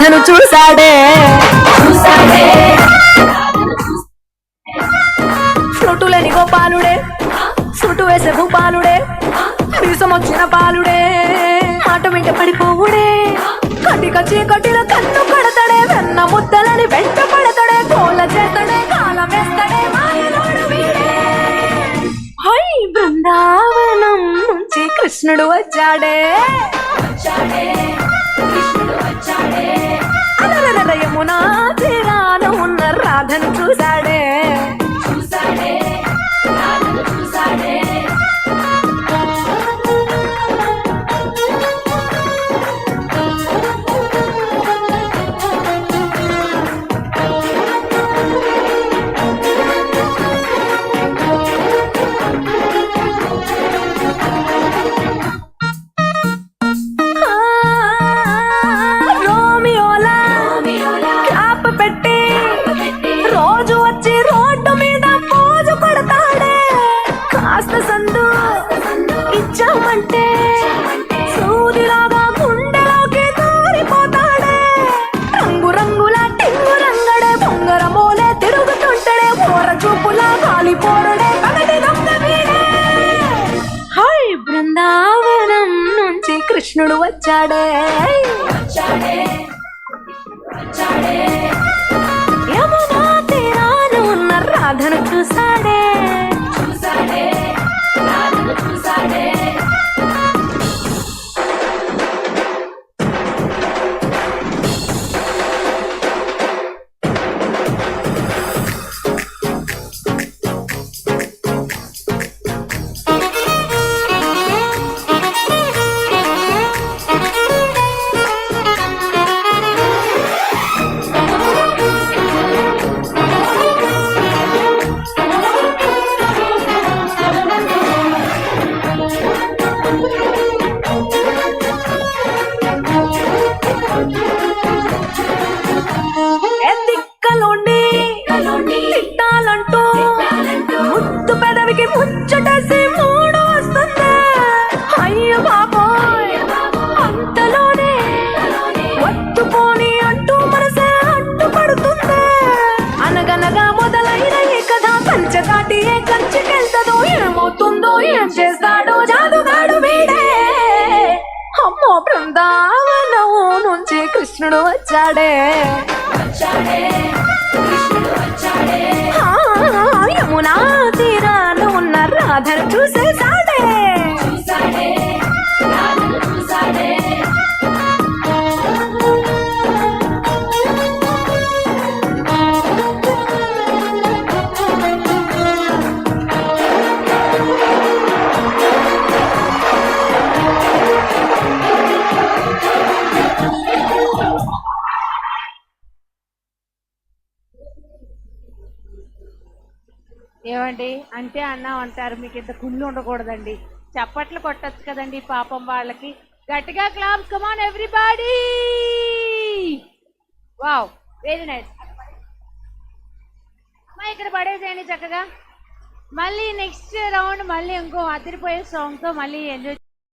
రాధను చూశాడే ఫ్లూటులేని గోపాలుడే సుటు వేసే భూపాలుడే మీసమొచ్చిన పాలుడే మాట వెంట పడిపోవుడే కటిక చీకటిలో కన్ను కడతాడే వెన్న ముద్దలని వెంట పడతాడే కోల చేస్తాడే కాలం వేస్తాడే మాయలోడు వీడే హై బృందావనం నుంచి కృష్ణుడు వచ్చాడే అలరల యమునా తీరాన ఉన్న రాధను చూశాడే ఇచ్చామంటే సూదిలాగా గుండెలోకి దూరిపోతాడే రంగు రంగుల టింగు రంగడే బొంగరమోలే తిరుగుతుంటాడే ఓర చూపులా కాలిపోరడే కదటి దొంగ వీడే హై బృందావనం నుంచి కృష్ణుడు వచ్చాడే యమునా తీరాన ఉన్న రాధను చూశాడే తిట్టాలంటూ ముద్దు పెదవికి ముచ్చటేసి మూడు వస్తుంది అయ్య బాబోయ్ అంతలోనే ఒత్తుకొని అంటూ మనసే అడ్డుపడుతుంది అనగనగా మొదలైన ఈ కథ పంచదాటి ఏ కంచికెళ్తదో ఏమవుతుందో ఏం చేస్తాడో జాదుగాడు వీడే అమ్మో బృందావనం నుంచి కృష్ణుడు వచ్చాడే యమునా తీరాన ఉన్న రాధను చూసేసాడే ఏమండి అంటే అన్నా అంటారు మీకు ఇంత కుళ్ళు ఉండకూడదండి చప్పట్లు కొట్టచ్చు కదండి పాపం వాళ్ళకి గట్టిగా claps come on everybody wow very nice అమ్మా ఇక్కడ పడేసేయండి చక్కగా మళ్ళీ నెక్స్ట్ రౌండ్ మళ్ళీ ఇంకో అదిరిపోయే సాంగ్తో మళ్ళీ ఎంజాయ్